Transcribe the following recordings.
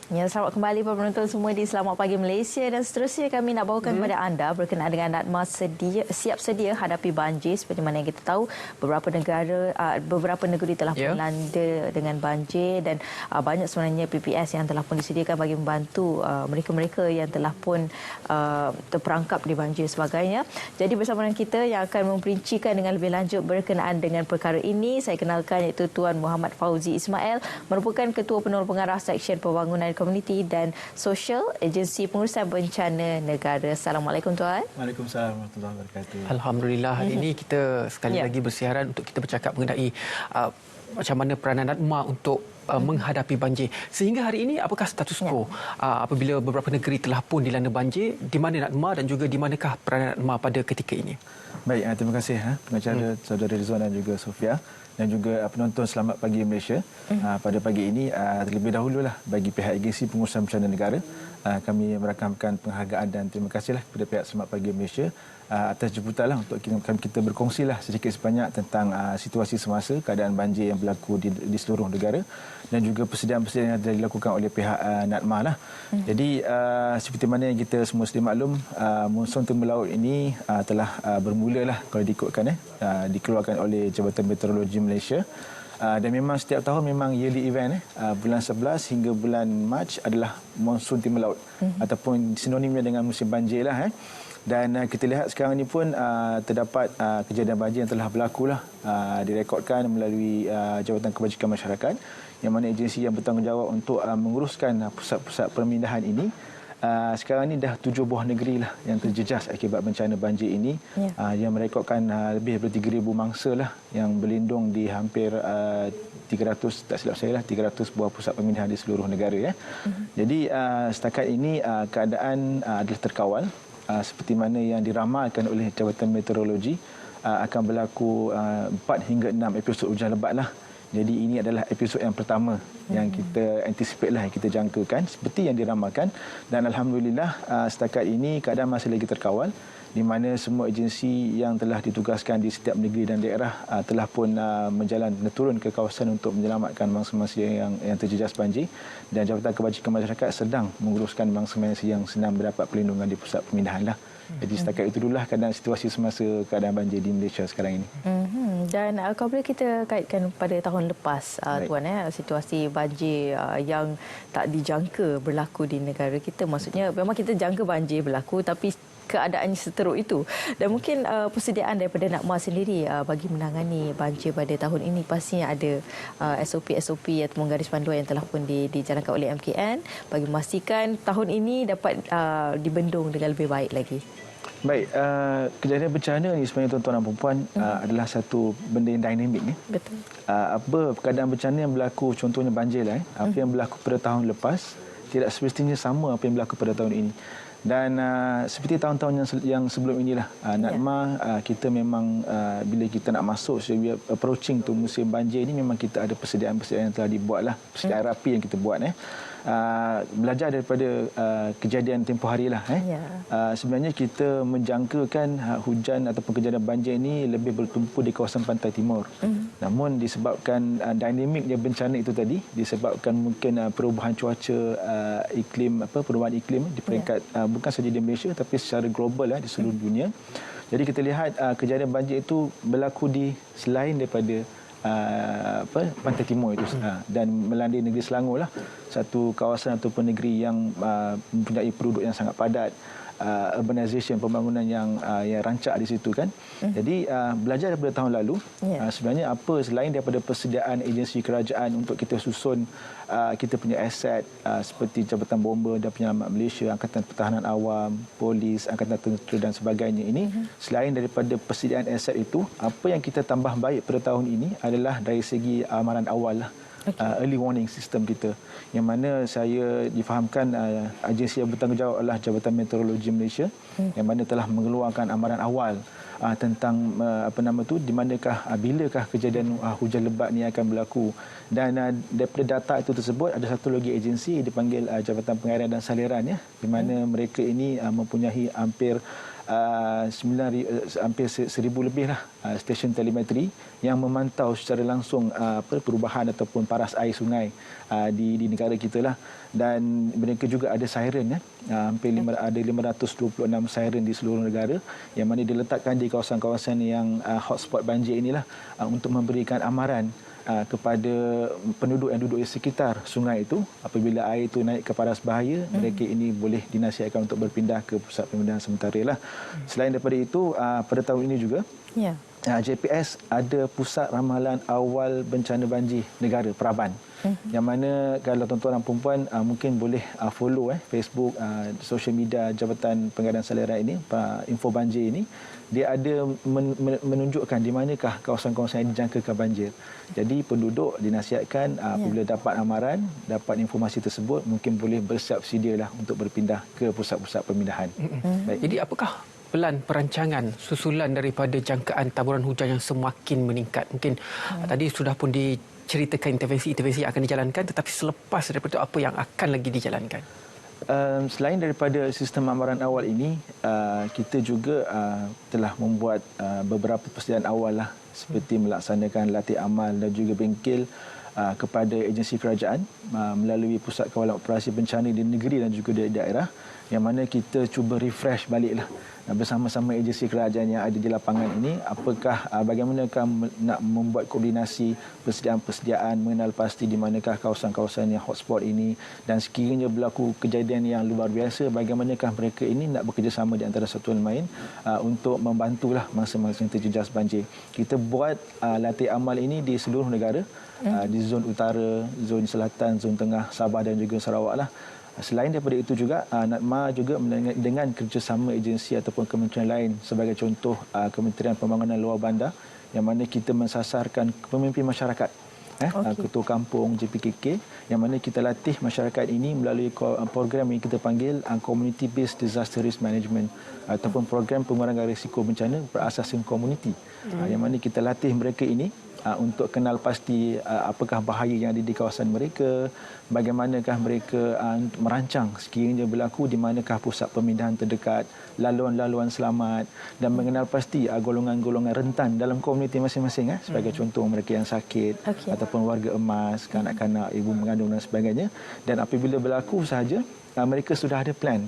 Ya, selamat kembali para penonton semua di Selamat Pagi Malaysia, dan seterusnya kami nak bawakan kepada anda berkenaan dengan Natma siap sedia hadapi banjir. Seperti mana yang kita tahu, beberapa negeri telah pun melanda dengan banjir, dan banyak sebenarnya PPS yang telah pun disediakan bagi membantu mereka-mereka yang telah pun terperangkap di banjir sebagainya. Jadi bersama dengan kita yang akan memperincikan dengan lebih lanjut berkenaan dengan perkara ini, saya kenalkan iaitu Tuan Muhammad Fauzi Ismail, merupakan Ketua Penolong Pengarah Seksyen Pembangunan Komuniti dan Sosial Agensi Pengurusan Bencana Negara. Assalamualaikum Tuan. Waalaikumsalam warahmatullahi wabarakatuh. Alhamdulillah, hari ini kita sekali lagi bersiaran untuk kita bercakap mengenai macam mana peranan Natma untuk menghadapi banjir. Sehingga hari ini apakah status quo apabila beberapa negeri telah pun dilanda banjir, di mana Natma dan juga di manakah peranan Natma pada ketika ini? Baik, terima kasih pengacara saudara Rizwan dan juga Sofia, dan juga penonton Selamat Pagi Malaysia. Pada pagi ini terlebih dahululah bagi pihak Agensi Pengurusan Bencana Negara, kami merakamkan penghargaan dan terima kasihlah kepada pihak Selamat Pagi Malaysia atas jemputanlah untuk kita berkongsilah sedikit sebanyak tentang situasi semasa keadaan banjir yang berlaku di seluruh negara, dan juga persediaan-persediaan yang telah dilakukan oleh pihak Natma lah. Jadi seperti mana yang kita semua sedia maklum, monsun timur laut ini telah bermula lah kalau diikutkan dikeluarkan oleh Jabatan Meteorologi Malaysia. Dan memang setiap tahun memang yearly event bulan 11 hingga bulan Mac adalah monsun timur laut, ataupun sinonimnya dengan musim banjir lah. Dan kita lihat sekarang ini pun terdapat kejadian banjir yang telah berlaku lah, direkodkan melalui Jabatan Kebajikan Masyarakat, yang mana agensi yang bertanggungjawab untuk menguruskan pusat-pusat pemindahan ini. Sekarang ini dah 7 buah negeri lah yang terjejas akibat bencana banjir ini, yang merekodkan lebih daripada 3,000 mangsa lah yang berlindung di hampir 300, tak silap saya lah, 300 buah pusat pemindahan di seluruh negara. Jadi setakat ini keadaan adalah terkawal. Seperti mana yang diramalkan oleh Jabatan Meteorologi, akan berlaku 4 hingga 6 episod hujan lebat lah. Jadi ini adalah episod yang pertama yang kita anticipate lah, yang kita jangkakan seperti yang diramalkan. Dan Alhamdulillah setakat ini keadaan masih lagi terkawal, di mana semua agensi yang telah ditugaskan di setiap negeri dan daerah telah pun turun ke kawasan untuk menyelamatkan mangsa-mangsa yang terjejas banjir, dan Jabatan Kebajikan Masyarakat sedang menguruskan mangsa-mangsa yang sedang mendapat perlindungan di pusat pemindahan lah. Jadi setakat itu dululah keadaan situasi semasa keadaan banjir di Malaysia sekarang ini. Dan kalau boleh kita kaitkan pada tahun lepas, Tuan, situasi banjir yang tak dijangka berlaku di negara kita. Maksudnya memang kita jangka banjir berlaku, tapi keadaannya seteruk itu. Dan mungkin persediaan daripada Natma sendiri bagi menangani banjir pada tahun ini pastinya ada SOP-SOP atau garis panduan yang telah pun dijalankan oleh MKN bagi memastikan tahun ini dapat dibendung dengan lebih baik lagi. Baik, kejadian bencana ni sebenarnya tuan-tuan dan puan adalah satu benda yang dinamik. Betul. Apa keadaan bencana yang berlaku, contohnya banjir lah, apa yang berlaku pada tahun lepas tidak semestinya sama apa yang berlaku pada tahun ini. Dan seperti tahun-tahun yang sebelum inilah, Natma kita memang bila kita nak masuk approaching to musim banjir ini, memang kita ada persediaan-persediaan yang telah dibuat lah, persediaan rapi yang kita buat. Belajar daripada kejadian tempoh hari lah. Sebenarnya kita menjangkakan hujan ataupun kejadian banjir ini lebih bertumpu di kawasan pantai timur. Namun disebabkan dinamiknya bencana itu tadi, disebabkan mungkin perubahan cuaca, perubahan iklim di peringkat bukan saja di Malaysia tapi secara global di seluruh dunia. Jadi kita lihat kejadian banjir itu berlaku di selain daripada pantai timur itu, dan melanda negeri Selangor lah, satu kawasan ataupun negeri yang mempunyai penduduk yang sangat padat, urbanization, pembangunan yang rancak di situ kan. Jadi belajar daripada tahun lalu, sebenarnya apa selain daripada persediaan agensi kerajaan untuk kita susun kita punya aset seperti Jabatan Bomba dan Penyelamat Malaysia, Angkatan Pertahanan Awam, Polis, Angkatan Tentera dan sebagainya ini, selain daripada persediaan aset itu, apa yang kita tambah baik pada tahun ini adalah dari segi amaran awal lah. Early warning system kita, yang mana saya difahamkan agensi yang bertanggungjawab adalah Jabatan Meteorologi Malaysia, yang mana telah mengeluarkan amaran awal tentang di manakah bilakah kejadian hujan lebat ni akan berlaku. Dan daripada data itu tersebut ada satu lagi agensi dipanggil Jabatan Pengairan dan Saliran, di mana mereka ini mempunyai hampir hampir 1,000 lebih lah stesen telemetri yang memantau secara langsung perubahan ataupun paras air sungai di negara kita lah. Dan mereka juga ada siren hampir ada 526 siren di seluruh negara yang mana diletakkan di kawasan-kawasan yang hotspot banjir inilah untuk memberikan amaran kepada penduduk yang duduk di sekitar sungai itu. Apabila air itu naik ke paras bahaya, mereka ini boleh dinasihatkan untuk berpindah ke pusat pemindahan sementara lah. Selain daripada itu, pada tahun ini juga JPS ada pusat ramalan awal bencana banjir negara Praban. Yang mana kalau tuan-tuan dan perempuan mungkin boleh follow Facebook, social media Jabatan Pengadaan Saliran ini, info banjir ini, dia ada menunjukkan di manakah kawasan-kawasan yang dijangkakan banjir. Jadi penduduk dinasihatkan apabila dapat amaran, dapat informasi tersebut, mungkin boleh bersiap sedialah untuk berpindah ke pusat-pusat pemindahan. Baik. Jadi apakah pelan perancangan susulan daripada jangkaan taburan hujan yang semakin meningkat? Mungkin tadi sudah pun diceritakan intervensi-intervensi yang akan dijalankan, tetapi selepas daripada itu apa yang akan lagi dijalankan? Selain daripada sistem amaran awal ini, kita juga telah membuat beberapa persediaan awal lah, seperti melaksanakan latih amal dan juga bengkel kepada agensi kerajaan melalui Pusat Kawalan Operasi Bencana di negeri dan juga di daerah, yang mana kita cuba refresh baliklah bersama-sama agensi kerajaan yang ada di lapangan ini, apakah bagaimanakah nak membuat koordinasi persediaan mengenal pasti di manakah kawasan-kawasan yang hotspot ini, dan sekiranya berlaku kejadian yang luar biasa, bagaimanakah mereka ini nak bekerjasama di antara satu sama lain untuk membantulah masa-masa terjejas banjir. Kita buat latih amal ini di seluruh negara, di zon utara, zon selatan, zon tengah, Sabah dan juga Sarawak lah. Selain daripada itu juga, NADMA juga dengan kerjasama agensi ataupun kementerian lain, sebagai contoh Kementerian Pembangunan Luar Bandar, yang mana kita mensasarkan pemimpin masyarakat, ketua kampung JPKK, yang mana kita latih masyarakat ini melalui program yang kita panggil Community Based Disaster Risk Management, ataupun program pengurangan risiko bencana berasaskan komuniti, yang mana kita latih mereka ini untuk kenal pasti apakah bahaya yang ada di kawasan mereka, bagaimanakah mereka merancang sekiranya berlaku di manakah pusat pemindahan terdekat, laluan-laluan selamat, dan mengenal pasti golongan-golongan rentan dalam komuniti masing-masing, sebagai contoh mereka yang sakit ataupun warga emas, kanak-kanak, ibu mengandung dan sebagainya. Dan apabila berlaku sahaja, mereka sudah ada plan,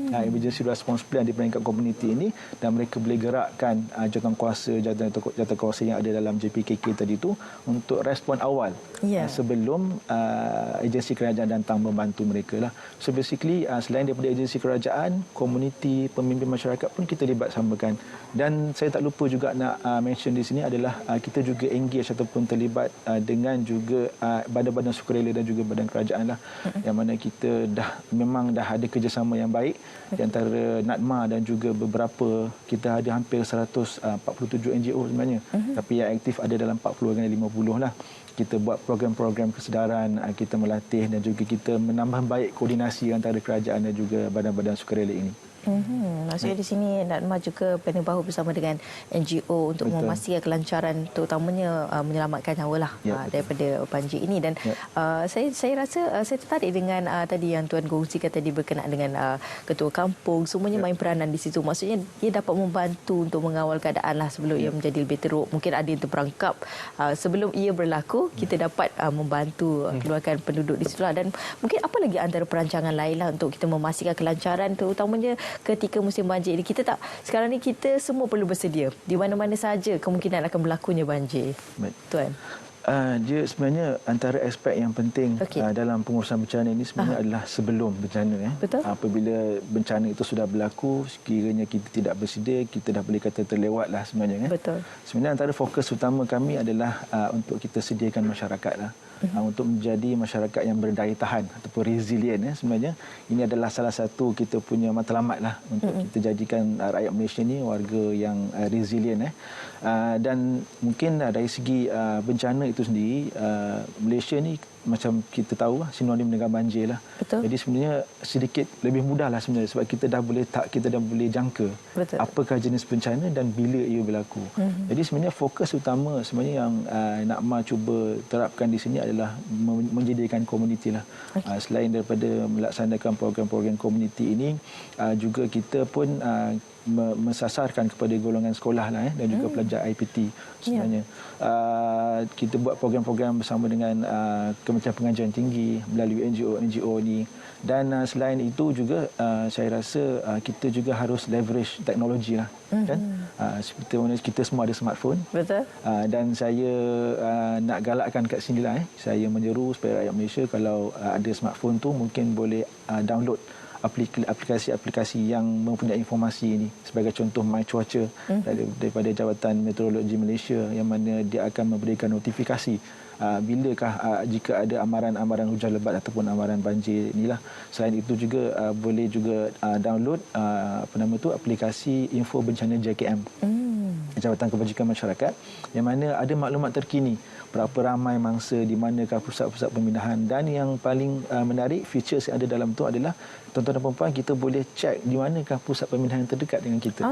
emergency response plan di peringkat komuniti ini, dan mereka boleh gerakkan jawatankuasa jawatankuasa yang ada dalam JPKK tadi itu untuk respon awal sebelum agensi kerajaan datang membantu mereka lah. So basically selain daripada agensi kerajaan, komuniti, pemimpin masyarakat pun kita libat samakan. Dan saya tak lupa juga nak mention di sini adalah kita juga engage ataupun terlibat dengan juga badan-badan sukarela dan juga badan kerajaan lah, yang mana kita memang dah ada kerjasama yang baik di antara NADMA dan juga beberapa, kita ada hampir 147 NGO sebenarnya, tapi yang aktif ada dalam 40 dan 50 lah. Kita buat program-program kesedaran, kita melatih dan juga kita menambah baik koordinasi antara kerajaan dan juga badan-badan sukarela ini. Maksudnya di sini NADMA juga berada bahu bersama dengan NGO untuk memastikan kelancaran, terutamanya menyelamatkan nyawa lah daripada banjir ini. Dan saya rasa saya tertarik dengan tadi yang Tuan kongsikan tadi berkenaan dengan ketua kampung, semuanya main peranan di situ. Maksudnya dia dapat membantu untuk mengawal keadaan lah sebelum ia menjadi lebih teruk. Mungkin ada yang terperangkap sebelum ia berlaku, kita dapat membantu keluarkan penduduk di situ lah. Dan mungkin apa lagi antara perancangan lain lah untuk kita memastikan kelancaran, terutamanya ketika musim banjir ini. Sekarang ni kita semua perlu bersedia. Di mana-mana saja kemungkinan akan berlakunya banjir. Tuan. Dia sebenarnya antara aspek yang penting dalam pengurusan bencana ini sebenarnya adalah sebelum bencana. Betul. Apabila bencana itu sudah berlaku, sekiranya kita tidak bersedia, kita dah boleh kata terlewatlah sebenarnya. Betul. Sebenarnya antara fokus utama kami adalah untuk kita sediakan masyarakat lah. Untuk menjadi masyarakat yang berdaya tahan ataupun resilient. Sebenarnya ini adalah salah satu kita punya matlamat lah untuk kita jadikan rakyat Malaysia ni warga yang resilient. Dan mungkin dari segi bencana itu sendiri, Malaysia ni macam kita tahu sinonim dengan banjir lah. Betul. Jadi sebenarnya sedikit lebih mudah lah sebenarnya sebab kita dah boleh jangka apakah jenis bencana dan bila ia berlaku. Jadi sebenarnya fokus utama sebenarnya yang NADMA cuba terapkan di sini adalah menjadikan komuniti lah. Selain daripada melaksanakan program-program komuniti ini, juga kita pun mensasarkan kepada golongan sekolah lah dan juga pelajar IPT sebenarnya. Kita buat program-program bersama dengan Kementerian Pengajian Tinggi melalui NGO ni, dan selain itu juga saya rasa kita juga harus leverage teknologi lah, kan. Seperti mana kita semua ada smartphone. Betul. Dan saya nak galakkan kat sini lah, saya menyeru supaya rakyat Malaysia kalau ada smartphone tu mungkin boleh download aplikasi-aplikasi yang mempunyai informasi ini. Sebagai contoh My Cuaca daripada Jabatan Meteorologi Malaysia, yang mana dia akan memberikan notifikasi bilakah jika ada amaran-amaran hujan lebat ataupun amaran banjir inilah. Selain itu juga boleh juga download aplikasi info bencana JKM, Jabatan Kebajikan Masyarakat, yang mana ada maklumat terkini berapa ramai mangsa, di manakah pusat-pusat pemindahan, dan yang paling menarik features yang ada dalam tu adalah tuan-tuan dan puan-puan, kita boleh cek di manakah pusat pemindahan yang terdekat dengan kita.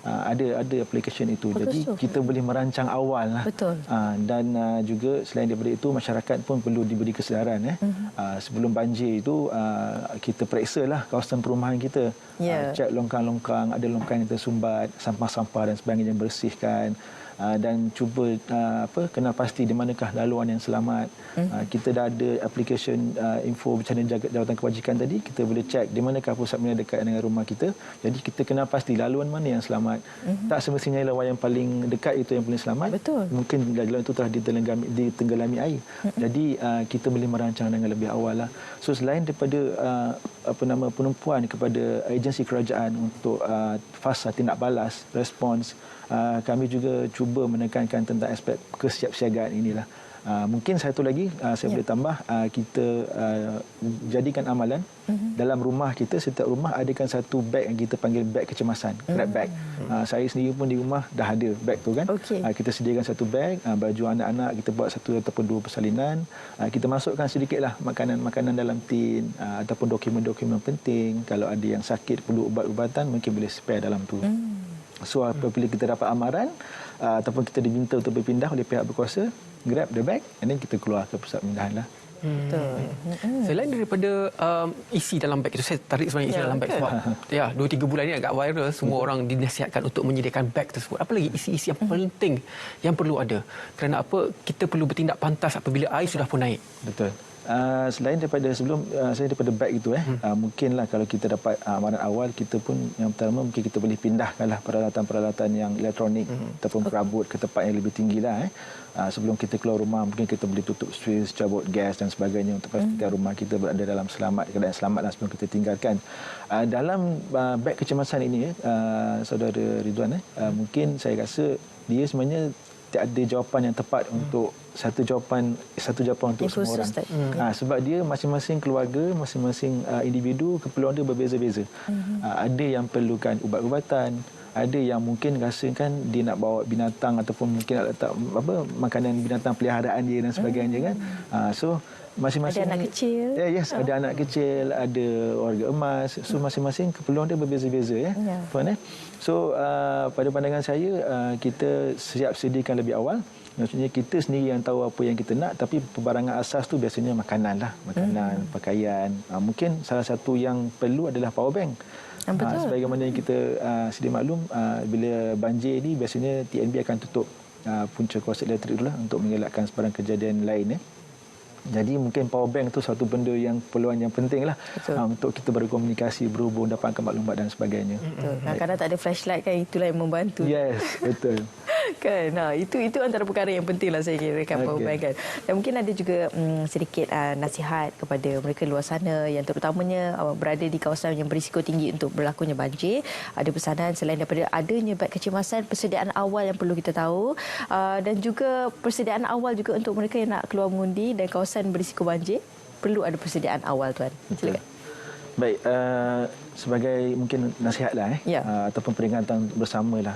Ada application itu. Jadi kita boleh merancang awal lah. Betul. Dan juga selain daripada itu, masyarakat pun perlu diberi kesedaran sebelum banjir itu kita periksalah kawasan perumahan kita. Cek longkang-longkang, ada longkang yang tersumbat, sampah-sampah dan sebagainya yang bersihkan. Dan cuba kenal pasti di manakah laluan yang selamat. Kita dah ada aplikation info bencana Jabatan Kebajikan tadi, kita boleh cek di manakah pusat pemindahan dekat dengan rumah kita. Jadi kita kenal pasti laluan mana yang selamat. Tak semestinya laluan yang paling dekat itu yang paling selamat. Betul. Mungkin laluan itu telah ditenggelami air. Jadi kita boleh merancang dengan lebih awal lah. So selain daripada penumpuan kepada agensi kerajaan untuk fasa tindak balas, respons, kami juga cuba menekankan tentang aspek kesiapsiagaan inilah. Mungkin satu lagi saya boleh tambah, kita jadikan amalan dalam rumah kita, setiap rumah adakan satu beg yang kita panggil beg kecemasan, grab bag. Saya sendiri pun di rumah dah ada beg tu kan. Kita sediakan satu beg, baju anak-anak kita buat satu ataupun dua persalinan, kita masukkan sedikitlah makanan-makanan dalam tin, ataupun dokumen-dokumen penting. Kalau ada yang sakit perlu ubat-ubatan, mungkin boleh spare dalam tu. So apabila kita dapat amaran ataupun kita diminta untuk berpindah oleh pihak berkuasa, grab the bag and then kita keluar ke pusat pemindahan lah. Betul. Selain daripada isi dalam beg itu, saya tarik sebenarnya isi dalam beg sebab 2-3 bulan ini agak viral, semua orang dinasihatkan untuk menyediakan beg tersebut. Apa lagi isi-isi yang penting yang perlu ada? Kerana apa? Kita perlu bertindak pantas apabila air sudah pun naik. Betul. Selain daripada daripada beg itu mungkinlah kalau kita dapat amaran awal, kita pun yang pertama mungkin kita boleh pindahkanlah peralatan-peralatan yang elektronik ataupun perabot ke tempat yang lebih tinggilah. Sebelum kita keluar rumah, mungkin kita boleh tutup switch, cabut gas dan sebagainya untuk pastikan rumah kita berada dalam keadaan selamat sebelum kita tinggalkan. Dalam beg kecemasan ini, saudara Ridwan, mungkin saya rasa dia sebenarnya tak ada jawapan yang tepat untuk satu jawapan untuk semua orang. Sebab dia masing-masing keluarga, masing-masing individu, keperluan dia berbeza-beza. Ada yang perlukan ubat-ubatan, ada yang mungkin rasakan dia nak bawa binatang ataupun mungkin nak letak makanan binatang peliharaan dia dan sebagainya kan. So masing-masing ada anak kecil. Ada anak kecil, ada warga emas. So masing-masing keperluan dia berbeza-beza puan. So pada pandangan saya, kita siap sediakan lebih awal. Maksudnya kita sendiri yang tahu apa yang kita nak, tapi perbarangan asas tu biasanya makanan lah, pakaian. Mungkin salah satu yang perlu adalah power bank. Sebagaimana yang kita sedia maklum, bila banjir ni biasanya TNB akan tutup punca kuasa elektrik dulu lah untuk mengelakkan sebarang kejadian lain. Jadi mungkin power bank tu satu benda yang perluan yang penting lah untuk kita berkomunikasi, berhubung, dapatkan maklumat dan sebagainya. Kadang-kadang tak ada flashlight kan, itulah yang membantu. Yes, betul. Kan, itu antara perkara yang penting lah saya kira kan, power bank kan. Dan mungkin ada juga sedikit nasihat kepada mereka luar sana yang terutamanya berada di kawasan yang berisiko tinggi untuk berlakunya banjir. Ada pesanan selain daripada adanya beg kecemasan, persediaan awal yang perlu kita tahu, dan juga persediaan awal juga untuk mereka yang nak keluar mengundi dan kawasan berisiko banjir, perlu ada persediaan awal, tuan. Silakan. Baik, sebagai mungkin nasihatlah ataupun peringatan bersamalah.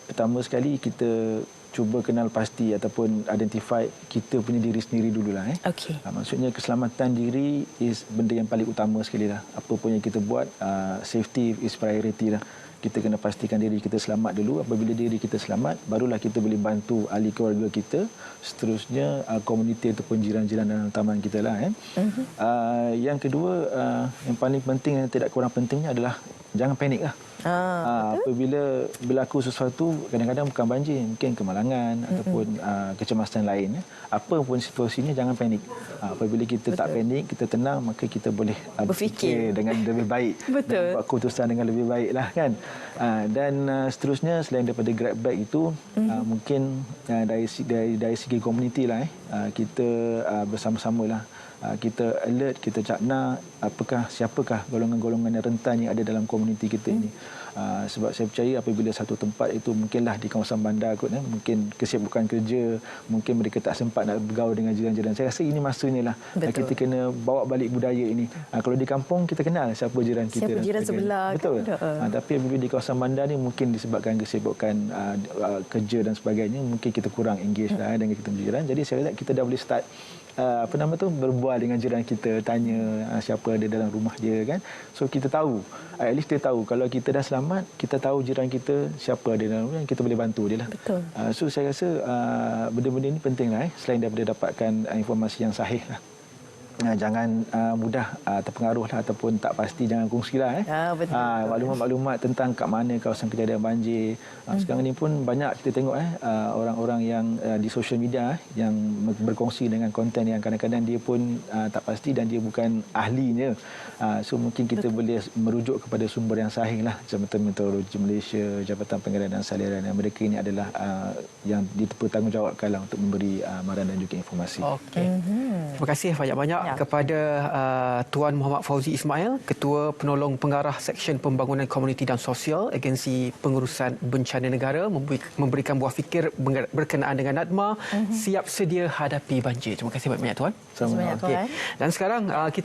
Pertama sekali, kita cuba kenal pasti ataupun identify kita punya diri sendiri dululah. Okey. Maksudnya keselamatan diri is benda yang paling utama sekali lah. Apa pun yang kita buat, safety is priority lah. Kita kena pastikan diri kita selamat dulu. Apabila diri kita selamat, barulah kita boleh bantu ahli keluarga kita, seterusnya komuniti ataupun jiran-jiran dalam taman kita lah. Yang kedua, yang paling penting yang tidak kurang pentingnya adalah jangan panik lah. Apabila berlaku sesuatu, kadang-kadang bukan banjir, mungkin kemalangan ataupun kecemasan lain. Apa pun situasinya, jangan panik. Apabila kita tak panik, kita tenang, maka kita boleh berfikir dengan lebih baik. Dan buat keputusan dengan lebih baik lah kan. Dan seterusnya, selain daripada grab bag itu, mungkin dari segi komuniti lah, kita bersama-sama lah. Kita alert, kita cakna siapakah golongan-golongan yang rentan yang ada dalam komuniti kita ini. Sebab saya percaya apabila satu tempat itu mungkinlah di kawasan bandar kot, mungkin kesibukan kerja, mungkin mereka tak sempat nak bergaul dengan jiran-jiran. Saya rasa ini masanya lah. Kita kena bawa balik budaya ini. Kalau di kampung kita kenal siapa jiran kita. Siapa jiran sebelah. Betul. Tapi apabila di kawasan bandar ni mungkin disebabkan kesibukan kerja dan sebagainya, mungkin kita kurang engage lah dengan kita jiran. Jadi saya rasa kita dah boleh start berbual dengan jiran kita, tanya siapa ada dalam rumah dia kan. So kita tahu, at least kita tahu kalau kita dah selamat, kita tahu jiran kita siapa ada dalam rumah, kita boleh bantu dia lah. Betul. So saya rasa benda-benda ini penting lah, selain daripada dapatkan informasi yang sahih lah. Jangan mudah terpengaruh lah, ataupun tak pasti jangan kongsilah. Betul. Maklumat-maklumat tentang kat mana kawasan kejadian banjir. Sekarang ni pun banyak kita tengok orang-orang yang di social media yang berkongsi dengan konten yang kadang-kadang dia pun tak pasti dan dia bukan ahlinya. So mungkin kita boleh merujuk kepada sumber yang sahih lah. Jabatan Meteorologi Malaysia, Jabatan Pengeluaran dan Saliran. Mereka ini adalah yang dipertanggungjawabkan lah untuk memberi amaran dan juga informasi. Okey. Terima kasih banyak-banyak kepada Tuan Muhammad Fauzi Ismail, Ketua Penolong Pengarah Seksyen Pembangunan Komuniti dan Sosial Agensi Pengurusan Bencana Negara, memberikan buah fikir berkenaan dengan NADMA siap sedia hadapi banjir. Terima kasih banyak-banyak Tuan. Terima kasih banyak Tuan. Dan sekarang kita